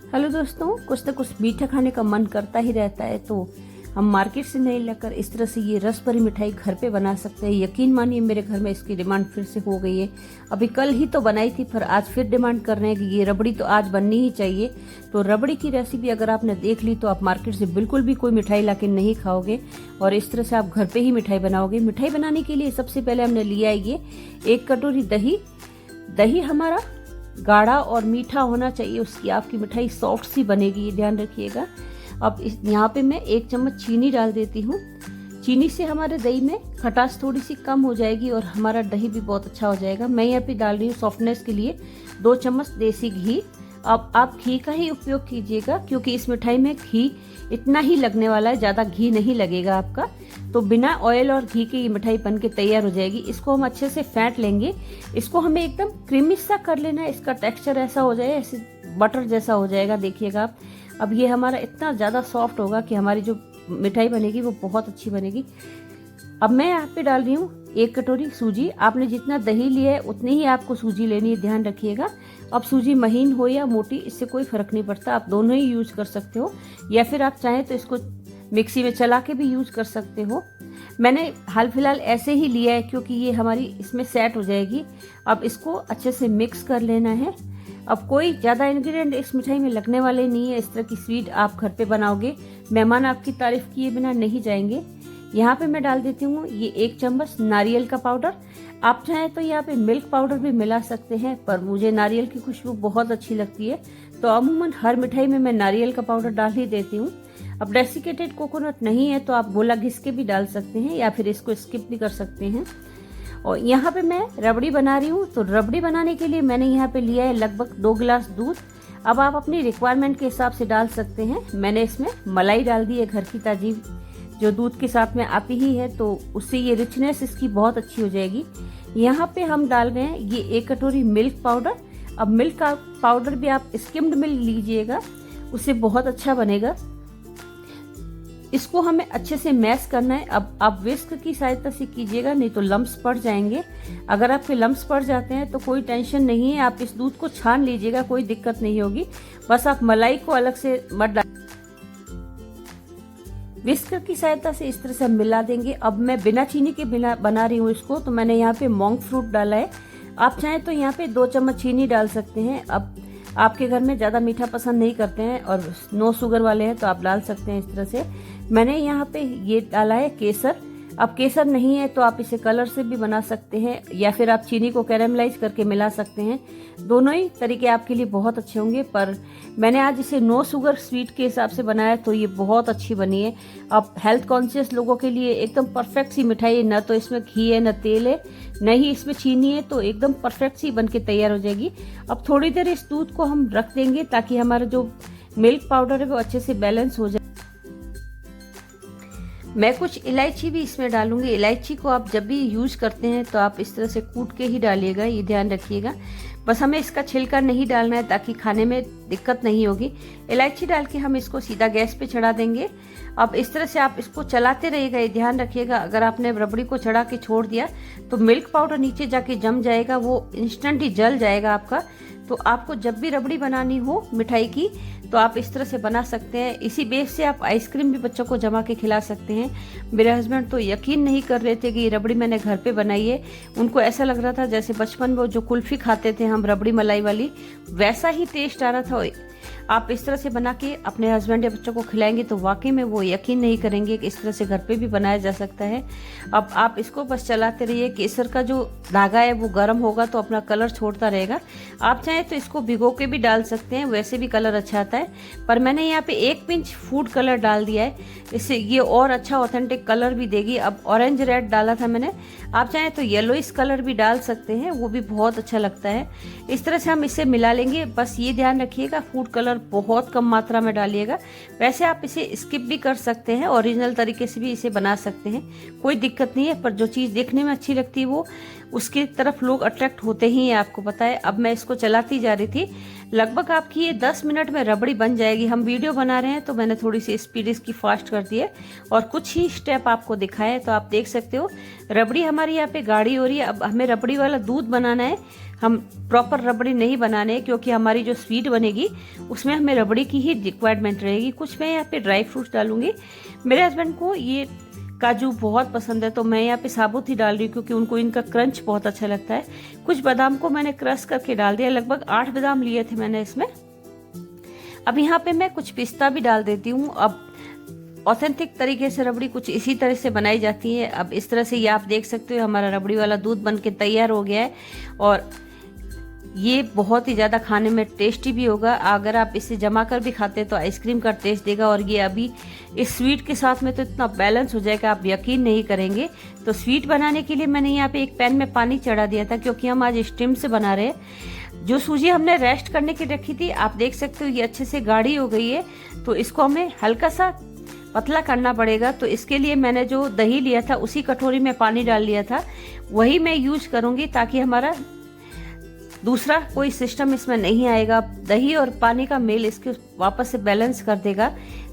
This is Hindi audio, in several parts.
हेलो दोस्तों, कुछ ना कुछ मीठा खाने का मन करता ही रहता है, तो हम मार्केट से नहीं लाकर इस तरह से ये रस भरी मिठाई घर पे बना सकते हैं। यकीन मानिए, मेरे घर में इसकी डिमांड फिर से हो गई है। अभी कल ही तो बनाई थी, पर आज फिर डिमांड कर रहे हैं कि ये रबड़ी तो आज बननी ही चाहिए। तो रबड़ी की रेसिपी अगर आपने देख ली तो आप मार्केट से बिल्कुल भी कोई मिठाई ला के नहीं खाओगे और इस तरह से आप घर पे ही मिठाई बनाओगे। मिठाई बनाने के लिए सबसे पहले हमने लिया है ये 1 कटोरी दही। दही हमारा गाढ़ा और मीठा होना चाहिए, उसकी आपकी मिठाई सॉफ्ट सी बनेगी, ये ध्यान रखिएगा। अब यहाँ पे मैं 1 चम्मच चीनी डाल देती हूँ। चीनी से हमारे दही में खटास थोड़ी सी कम हो जाएगी और हमारा दही भी बहुत अच्छा हो जाएगा। मैं यहाँ पे डाल रही हूँ सॉफ्टनेस के लिए 2 चम्मच देसी घी। अब आप घी का ही उपयोग कीजिएगा क्योंकि इस मिठाई में घी इतना ही लगने वाला है, ज़्यादा घी नहीं लगेगा आपका। तो बिना ऑयल और घी के ये मिठाई बन के तैयार हो जाएगी। इसको हम अच्छे से फेंट लेंगे। इसको हमें एकदम क्रीमी सा कर लेना है। इसका टेक्सचर ऐसा हो जाए, ऐसे बटर जैसा हो जाएगा, देखिएगा आप। अब ये हमारा इतना ज़्यादा सॉफ्ट होगा कि हमारी जो मिठाई बनेगी वो बहुत अच्छी बनेगी। अब मैं यहाँ पे डाल रही हूँ 1 कटोरी सूजी। आपने जितना दही लिया है उतनी ही आपको सूजी लेनी है, ध्यान रखिएगा। अब सूजी महीन हो या मोटी, इससे कोई फर्क नहीं पड़ता, आप दोनों ही यूज कर सकते हो, या फिर आप चाहें तो इसको मिक्सी में चला के भी यूज कर सकते हो। मैंने हाल फिलहाल ऐसे ही लिया है क्योंकि ये हमारी इसमें सेट हो जाएगी। अब इसको अच्छे से मिक्स कर लेना है। अब कोई ज़्यादा इंग्रेडिएंट इस मिठाई में लगने वाले नहीं है। इस तरह की स्वीट आप घर पे बनाओगे, मेहमान आपकी तारीफ किए बिना नहीं जाएंगे। यहाँ पे मैं डाल देती हूँ ये 1 चम्मच नारियल का पाउडर। आप चाहें तो यहाँ पे मिल्क पाउडर भी मिला सकते हैं, पर मुझे नारियल की खुशबू बहुत अच्छी लगती है, तो अमूमन हर मिठाई में मैं नारियल का पाउडर डाल ही देती हूँ। अब डेसिकेटेड कोकोनट नहीं है तो आप गोला घिस के भी डाल सकते हैं या फिर इसको स्किप भी कर सकते हैं। और यहाँ पे मैं रबड़ी बना रही हूँ, तो रबड़ी बनाने के लिए मैंने यहाँ पे लिया है लगभग 2 गिलास दूध। अब आप अपनी रिक्वायरमेंट के हिसाब से डाल सकते हैं। मैंने इसमें मलाई डाल दी है, घर की ताजी जो दूध के साथ में आती ही है, तो उससे ये रिचनेस इसकी बहुत अच्छी हो जाएगी। यहाँ पे हम डाल रहे हैं ये 1 कटोरी मिल्क पाउडर। अब मिल्क का पाउडर भी आप स्किम्ड मिल्क लीजिएगा, उससे बहुत अच्छा बनेगा। इसको हमें अच्छे से मैश करना है। अब आप विस्क की सहायता से कीजिएगा, नहीं तो लम्प्स पड़ जाएंगे। अगर आपके लम्प्स पड़ जाते हैं तो कोई टेंशन नहीं है, आप इस दूध को छान लीजिएगा, कोई दिक्कत नहीं होगी। बस आप मलाई को अलग से मत डाल, विस्कर की सहायता से इस तरह से हम मिला देंगे। अब मैं बिना चीनी के बिना बना रही हूँ इसको, तो मैंने यहाँ पे मोंग फ्रूट डाला है। आप चाहें तो यहाँ पे 2 चम्मच चीनी डाल सकते हैं। अब आपके घर में ज़्यादा मीठा पसंद नहीं करते हैं और नो शुगर वाले हैं तो आप डाल सकते हैं इस तरह से। मैंने यहाँ पे ये डाला है केसर। अब केसर नहीं है तो आप इसे कलर से भी बना सकते हैं या फिर आप चीनी को कैरेमलाइज करके मिला सकते हैं। दोनों ही तरीके आपके लिए बहुत अच्छे होंगे, पर मैंने आज इसे नो शुगर स्वीट के हिसाब से बनाया तो ये बहुत अच्छी बनी है। अब हेल्थ कॉन्शियस लोगों के लिए एकदम परफेक्ट सी मिठाई है। न तो इसमें घी है, न तेल है, न ही इसमें चीनी है, तो एकदम परफेक्ट सी बन के तैयार हो जाएगी। अब थोड़ी देर इस दूध को हम रख देंगे ताकि हमारा जो मिल्क पाउडर है वो अच्छे से बैलेंस हो जाए। मैं कुछ इलायची भी इसमें डालूंगी। इलायची को आप जब भी यूज करते हैं तो आप इस तरह से कूट के ही डालिएगा, ये ध्यान रखिएगा। बस हमें इसका छिलका नहीं डालना है ताकि खाने में दिक्कत नहीं होगी। इलायची डाल के हम इसको सीधा गैस पे चढ़ा देंगे। अब इस तरह से आप इसको चलाते रहिएगा, ये ध्यान रखिएगा। अगर आपने रबड़ी को चढ़ा के छोड़ दिया तो मिल्क पाउडर नीचे जाके जम जाएगा, वो इंस्टेंट ही जल जाएगा आपका। तो आपको जब भी रबड़ी बनानी हो मिठाई की तो आप इस तरह से बना सकते हैं। इसी बेस से आप आइसक्रीम भी बच्चों को जमा के खिला सकते हैं। मेरे हस्बैंड तो यकीन नहीं कर रहे थे कि ये रबड़ी मैंने घर पे बनाई है। उनको ऐसा लग रहा था जैसे बचपन में जो कुल्फी खाते थे हम रबड़ी मलाई वाली, वैसा ही टेस्ट आ रहा था। आप इस तरह से बना के अपने हस्बैंड या बच्चों को खिलाएंगे तो वाकई में वो यकीन नहीं करेंगे कि इस तरह से घर पे भी बनाया जा सकता है। अब आप इसको बस चलाते रहिए। केसर का जो धागा है वो गर्म होगा तो अपना कलर छोड़ता रहेगा। आप चाहें तो इसको भिगो के भी डाल सकते हैं, वैसे भी कलर अच्छा आता है, पर मैंने यहाँ पे 1 पिंच फूड कलर डाल दिया है, इससे ये और अच्छा ऑथेंटिक कलर भी देगी। अब ऑरेंज रेड डाला था मैंने, आप चाहें तो येलोइश कलर भी डाल सकते हैं, वो भी बहुत अच्छा लगता है। इस तरह से हम इसे मिला लेंगे। बस ये ध्यान रखिएगा फूड कलर बहुत कम मात्रा में डालिएगा। वैसे आप इसे स्किप भी कर सकते हैं, ओरिजिनल तरीके से भी इसे बना सकते हैं, कोई दिक्कत नहीं है। पर जो चीज़ देखने में अच्छी लगती है वो उसकी तरफ लोग अट्रैक्ट होते ही हैं, आपको पता है। अब मैं इसको चलाती जा रही थी। लगभग आपकी ये 10 मिनट में रबड़ी बन जाएगी। हम वीडियो बना रहे हैं तो मैंने थोड़ी सी स्पीड इसकी फास्ट कर दी है और कुछ ही स्टेप आपको दिखाए, तो आप देख सकते हो रबड़ी हमारी यहाँ पे गाढ़ी हो रही है। अब हमें रबड़ी वाला दूध बनाना है, हम प्रॉपर रबड़ी नहीं बनाने हैं, क्योंकि हमारी जो स्वीट बनेगी उसमें हमें रबड़ी की ही रिक्वायरमेंट रहेगी। कुछ मैं यहाँ पे ड्राई फ्रूट्स डालूंगी। मेरे हस्बैंड को ये काजू बहुत पसंद है तो मैं यहाँ पे साबुत ही डाल रही हूँ, क्योंकि उनको इनका क्रंच बहुत अच्छा लगता है। कुछ बादाम को मैंने क्रश करके डाल दिया, लगभग 8 बादाम लिए थे मैंने इसमें। अब यहाँ पे मैं कुछ पिस्ता भी डाल देती हूँ। अब ऑथेंटिक तरीके से रबड़ी कुछ इसी तरह से बनाई जाती है। अब इस तरह से ये आप देख सकते हो हमारा रबड़ी वाला दूध बन के तैयार हो गया है और ये बहुत ही ज़्यादा खाने में टेस्टी भी होगा। अगर आप इसे जमा कर भी खाते हैं तो आइसक्रीम का टेस्ट देगा, और ये अभी इस स्वीट के साथ में तो इतना बैलेंस हो जाएगा आप यकीन नहीं करेंगे। तो स्वीट बनाने के लिए मैंने यहाँ पे एक पैन में पानी चढ़ा दिया था, क्योंकि हम आज स्टीम से बना रहे हैं। जो सूजी हमने रेस्ट करने की रखी थी आप देख सकते हो ये अच्छे से गाढ़ी हो गई है, तो इसको हमें हल्का सा पतला करना पड़ेगा। तो इसके लिए मैंने जो दही लिया था उसी कटोरी में पानी डाल लिया था, वही मैं यूज करूँगी, ताकि हमारा दूसरा कोई सिस्टम इसमें नहीं आएगा। दही और पानी का मेल इसके वापस से बैलेंस कर देगा।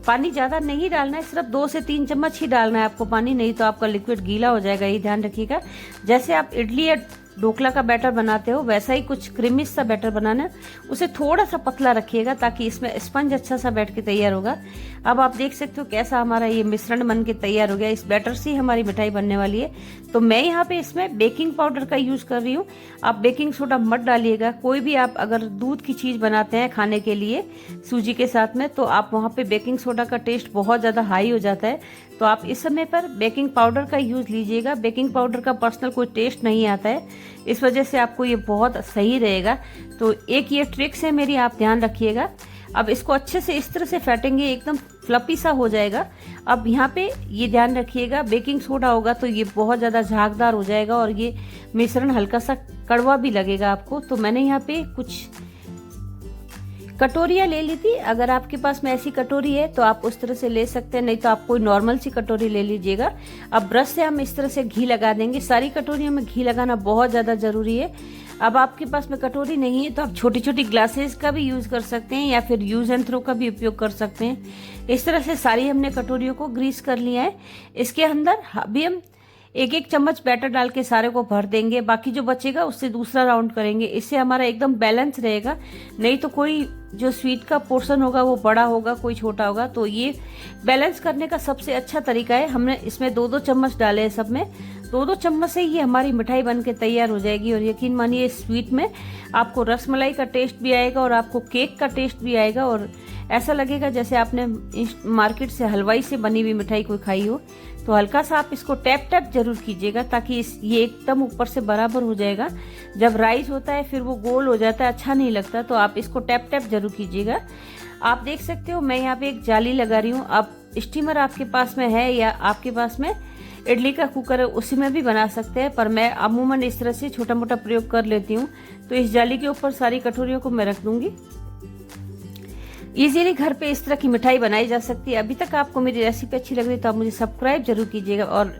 पानी ज़्यादा नहीं डालना है, सिर्फ 2 से 3 चम्मच ही डालना है आपको पानी, नहीं तो आपका लिक्विड गीला हो जाएगा, ये ध्यान रखिएगा। जैसे आप इडली या ढोकला का बैटर बनाते हो वैसा ही कुछ क्रीमी सा बैटर बनाना, उसे थोड़ा सा पतला रखिएगा ताकि इसमें स्पंज अच्छा सा बैठ के तैयार होगा। अब आप देख सकते हो कैसा हमारा ये मिश्रण बन के तैयार हो गया। इस बैटर से ही हमारी मिठाई बनने वाली है। तो मैं यहाँ पे इसमें बेकिंग पाउडर का यूज कर रही हूँ। आप बेकिंग सोडा मत डालिएगा। कोई भी आप अगर दूध की चीज बनाते हैं खाने के लिए सूजी के साथ में, तो आप वहाँ पे बेकिंग सोडा का टेस्ट बहुत ज्यादा हाई हो जाता है। तो आप इस समय पर बेकिंग पाउडर का यूज लीजिएगा। बेकिंग पाउडर का पर्सनल कोई टेस्ट नहीं आता है, इस वजह से आपको ये बहुत सही रहेगा। तो एक ये ट्रिक्स है मेरी, आप ध्यान रखिएगा। अब इसको अच्छे से इस तरह से फेंटेंगे, एकदम फ्लफी सा हो जाएगा। अब यहाँ पे ये ध्यान रखिएगा बेकिंग सोडा होगा तो ये बहुत ज़्यादा झागदार हो जाएगा और ये मिश्रण हल्का सा कड़वा भी लगेगा आपको। तो मैंने यहाँ पे कुछ कटोरियाँ ले ली थी। अगर आपके पास में ऐसी कटोरी है तो आप उस तरह से ले सकते हैं, नहीं तो आप कोई नॉर्मल सी कटोरी ले लीजिएगा। अब ब्रश से हम इस तरह से घी लगा देंगे। सारी कटोरियों में घी लगाना बहुत ज़्यादा ज़रूरी है। अब आपके पास में कटोरी नहीं है तो आप छोटी छोटी ग्लासेस का भी यूज़ कर सकते हैं, या फिर यूज एंड थ्रो का भी उपयोग कर सकते हैं। इस तरह से सारी हमने कटोरियों को ग्रीस कर लिया है। इसके अंदर अभी हम 1-1 चम्मच बैटर डाल के सारे को भर देंगे। बाकी जो बचेगा उससे दूसरा राउंड करेंगे। इससे हमारा एकदम बैलेंस रहेगा, नहीं तो कोई जो स्वीट का पोर्शन होगा वो बड़ा होगा, कोई छोटा होगा। तो ये बैलेंस करने का सबसे अच्छा तरीका है। हमने इसमें 2-2 चम्मच डाले हैं, सब में 2-2 चम्मच से ही हमारी मिठाई बन के तैयार हो जाएगी। और यकीन मानिए स्वीट में आपको रसमलाई का टेस्ट भी आएगा और आपको केक का टेस्ट भी आएगा, और ऐसा लगेगा जैसे आपने मार्केट से हलवाई से बनी हुई मिठाई कोई खाई हो। तो हल्का सा आप इसको टैप टैप जरूर कीजिएगा, ताकि ये एकदम ऊपर से बराबर हो जाएगा। जब राइज होता है फिर वो गोल हो जाता है, अच्छा नहीं लगता। तो आप इसको टैप टैप जरूर कीजिएगा। आप देख सकते हो मैं यहाँ पे एक जाली लगा रही हूँ। आप स्टीमर आपके पास में है या आपके पास में इडली का कुकर है उसी में भी बना सकते हैं, पर मैं अमूमन इस तरह से छोटा मोटा प्रयोग कर लेती हूँ। तो इस जाली के ऊपर सारी कटोरियों को मैं रख दूंगी। इजीली घर पे इस तरह की मिठाई बनाई जा सकती है। अभी तक आपको मेरी रेसिपी अच्छी लग रही तो आप मुझे सब्सक्राइब जरूर कीजिएगा और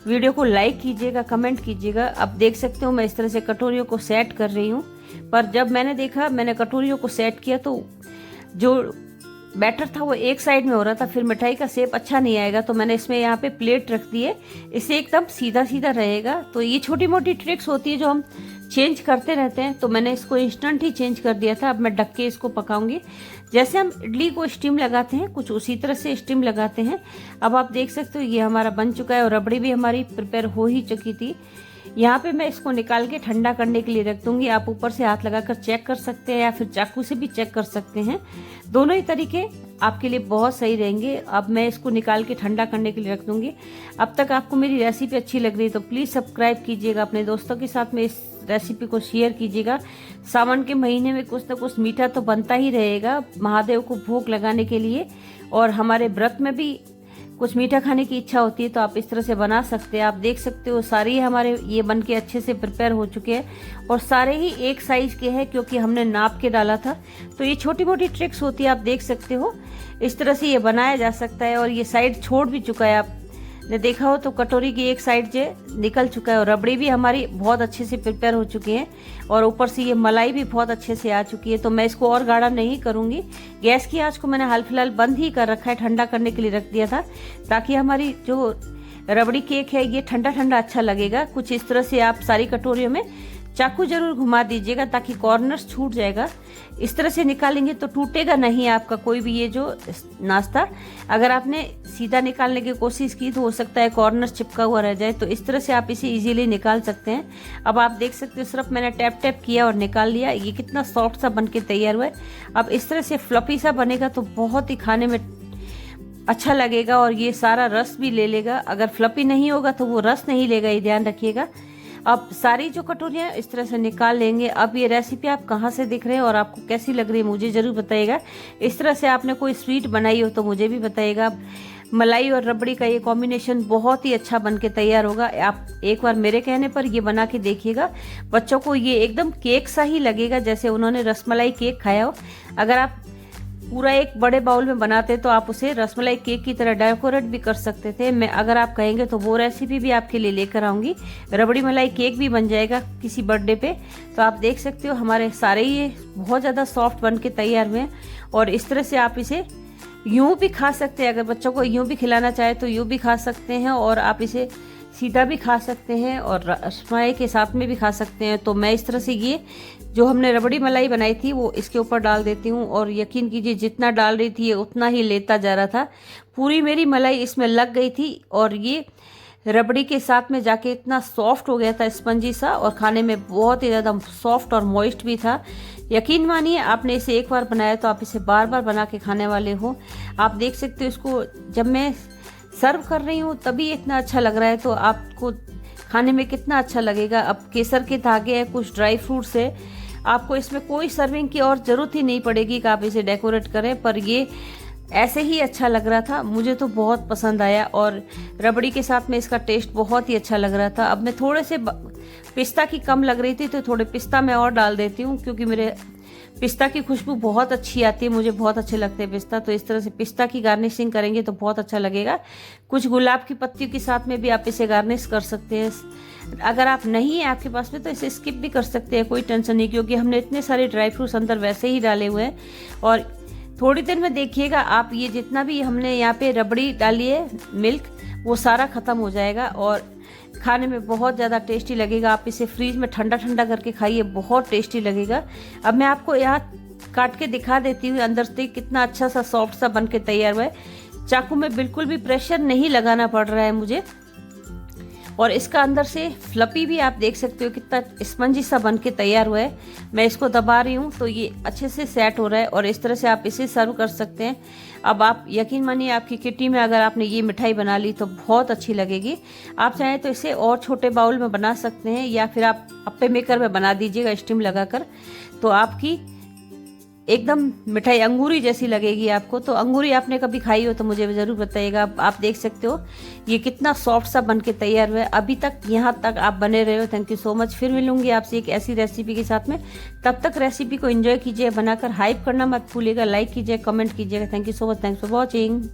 वीडियो को लाइक कीजिएगा, कमेंट कीजिएगा। अब देख सकते हो मैं इस तरह से कटोरियों को सेट कर रही हूँ, पर जब मैंने देखा मैंने कटोरियों को सेट किया तो जो बैटर था वो एक साइड में हो रहा था, फिर मिठाई का शेप अच्छा नहीं आएगा। तो मैंने इसमें यहाँ पे प्लेट रख दी है, इससे एकदम सीधा सीधा रहेगा। तो ये छोटी मोटी ट्रिक्स होती है जो हम चेंज करते रहते हैं। तो मैंने इसको इंस्टेंट ही चेंज कर दिया था। अब मैं ढक के इसको पकाऊंगी। जैसे हम इडली को स्टीम लगाते हैं कुछ उसी तरह से स्टीम लगाते हैं। अब आप देख सकते हो ये हमारा बन चुका है और रबड़ी भी हमारी प्रिपेयर हो ही चुकी थी। यहाँ पे मैं इसको निकाल के ठंडा करने के लिए रख दूंगी। आप ऊपर से हाथ लगाकर चेक कर सकते हैं या फिर चाकू से भी चेक कर सकते हैं। दोनों ही तरीके आपके लिए बहुत सही रहेंगे। अब मैं इसको निकाल के ठंडा करने के लिए रख दूंगी। अब तक आपको मेरी रेसिपी अच्छी लग रही है तो प्लीज़ सब्सक्राइब कीजिएगा, अपने दोस्तों के साथ में इस रेसिपी को शेयर कीजिएगा। सावन के महीने में कुछ ना कुछ मीठा तो बनता ही रहेगा महादेव को भोग लगाने के लिए, और हमारे व्रत में भी कुछ मीठा खाने की इच्छा होती है तो आप इस तरह से बना सकते हैं। आप देख सकते हो सारे हमारे ये बन के अच्छे से प्रिपेयर हो चुके हैं और सारे ही एक साइज के हैं क्योंकि हमने नाप के डाला था। तो ये छोटी मोटी ट्रिक्स होती है, आप देख सकते हो इस तरह से ये बनाया जा सकता है। और ये साइड छोड़ भी चुका है, आप ने देखा हो तो कटोरी की एक साइड जो निकल चुका है और रबड़ी भी हमारी बहुत अच्छे से प्रिपेयर हो चुकी है और ऊपर से ये मलाई भी बहुत अच्छे से आ चुकी है। तो मैं इसको और गाढ़ा नहीं करूँगी। गैस की आंच को मैंने हाल फिलहाल बंद ही कर रखा है, ठंडा करने के लिए रख दिया था ताकि हमारी जो रबड़ी केक है ये ठंडा ठंडा अच्छा लगेगा। कुछ इस तरह से आप सारी कटोरियों में चाकू जरूर घुमा दीजिएगा ताकि कॉर्नर्स छूट जाएगा। इस तरह से निकालेंगे तो टूटेगा नहीं आपका कोई भी ये जो नाश्ता। अगर आपने सीधा निकालने की कोशिश की तो हो सकता है कॉर्नर चिपका हुआ रह जाए। तो इस तरह से आप इसे इजीली निकाल सकते हैं। अब आप देख सकते हो सिर्फ मैंने टैप टैप किया और निकाल लिया। ये कितना सॉफ्ट सा बन के तैयार हुआ है। अब इस तरह से फ्लफी सा बनेगा तो बहुत ही खाने में अच्छा लगेगा और ये सारा रस भी ले लेगा। अगर फ्लफी नहीं होगा तो वो रस नहीं लेगा, ये ध्यान रखिएगा। अब सारी जो कटोरियाँ इस तरह से निकाल लेंगे। अब ये रेसिपी आप कहाँ से देख रहे हैं और आपको कैसी लग रही है मुझे ज़रूर बताइएगा। इस तरह से आपने कोई स्वीट बनाई हो तो मुझे भी बताइएगा। मलाई और रबड़ी का ये कॉम्बिनेशन बहुत ही अच्छा बन के तैयार होगा। आप एक बार मेरे कहने पर ये बना के देखिएगा। बच्चों को ये एकदम केक सा ही लगेगा जैसे उन्होंने रसमलाई केक खाया हो। अगर आप पूरा एक बड़े बाउल में बनाते तो आप उसे रसमलाई केक की तरह डेकोरेट भी कर सकते थे। मैं अगर आप कहेंगे तो वो रेसिपी भी आपके लिए लेकर आऊँगी। रबड़ी मलाई केक भी बन जाएगा किसी बर्थडे पे। तो आप देख सकते हो हमारे सारे ये बहुत ज़्यादा सॉफ्ट बन के तैयार हुए हैं और इस तरह से आप इसे यूँ भी खा सकते हैं। अगर बच्चों को यूँ भी खिलाना चाहे तो यूँ भी खा सकते हैं और आप इसे सीधा भी खा सकते हैं और रसमलाई के साथ में भी खा सकते हैं। तो मैं इस तरह से ये जो हमने रबड़ी मलाई बनाई थी वो इसके ऊपर डाल देती हूँ और यकीन कीजिए जितना डाल रही थी ये उतना ही लेता जा रहा था। पूरी मेरी मलाई इसमें लग गई थी और ये रबड़ी के साथ में जाके इतना सॉफ्ट हो गया था, स्पंजी सा, और खाने में बहुत ही ज़्यादा सॉफ्ट और मॉइस्ट भी था। यकीन मानिए आपने इसे एक बार बनाया तो आप इसे बार बार बना के खाने वाले हो। आप देख सकते हो इसको जब मैं सर्व कर रही हूँ तभी इतना अच्छा लग रहा है तो आपको खाने में कितना अच्छा लगेगा। अब केसर के धागे हैं, कुछ ड्राई फ्रूट्स है, आपको इसमें कोई सर्विंग की और ज़रूरत ही नहीं पड़ेगी कि आप इसे डेकोरेट करें। पर ये ऐसे ही अच्छा लग रहा था, मुझे तो बहुत पसंद आया और रबड़ी के साथ में इसका टेस्ट बहुत ही अच्छा लग रहा था। अब मैं थोड़े से पिस्ता की कम लग रही थी तो थोड़े पिस्ता मैं और डाल देती हूँ क्योंकि मेरे पिस्ता की खुशबू बहुत अच्छी आती है, मुझे बहुत अच्छे लगते हैं पिस्ता। तो इस तरह से पिस्ता की गार्निशिंग करेंगे तो बहुत अच्छा लगेगा। कुछ गुलाब की पत्तियों के साथ में भी आप इसे गार्निश कर सकते हैं। अगर आप नहीं है आपके पास में तो इसे स्किप भी कर सकते हैं, कोई टेंशन नहीं, क्योंकि हमने इतने सारे ड्राई फ्रूट्स अंदर वैसे ही डाले हुए हैं। और थोड़ी देर में देखिएगा आप ये जितना भी हमने यहाँ पे रबड़ी डाली है मिल्क वो सारा ख़त्म हो जाएगा और खाने में बहुत ज़्यादा टेस्टी लगेगा। आप इसे फ्रीज में ठंडा ठंडा करके खाइए, बहुत टेस्टी लगेगा। अब मैं आपको यहाँ काट के दिखा देती हूँ अंदर से कितना अच्छा सा सॉफ्ट सा बन के तैयार हुआ है। चाकू में बिल्कुल भी प्रेशर नहीं लगाना पड़ रहा है मुझे। और इसका अंदर से फ्लपी भी आप देख सकते हो कितना स्पंजी सा बन के तैयार हुआ है। मैं इसको दबा रही हूँ तो ये अच्छे से सेट हो रहा है और इस तरह से आप इसे सर्व कर सकते हैं। अब आप यकीन मानिए आपकी किटी में अगर आपने ये मिठाई बना ली तो बहुत अच्छी लगेगी। आप चाहें तो इसे और छोटे बाउल में बना सकते हैं या फिर आप अप्पे मेकर में बना दीजिएगा स्टीम लगाकर, तो आपकी एकदम मिठाई अंगूरी जैसी लगेगी आपको। तो अंगूरी आपने कभी खाई हो तो मुझे ज़रूर बताइएगा। आप देख सकते हो ये कितना सॉफ्ट सा बन के तैयार हुआ है। अभी तक यहाँ तक आप बने रहे हो, थैंक यू सो मच। फिर मिलूंगी आपसे एक ऐसी रेसिपी के साथ में। तब तक रेसिपी को एंजॉय कीजिए, बनाकर हाइप करना मत भूलिएगा, लाइक कीजिए, कमेंट कीजिएगा। Thank you so much, thanks for watching.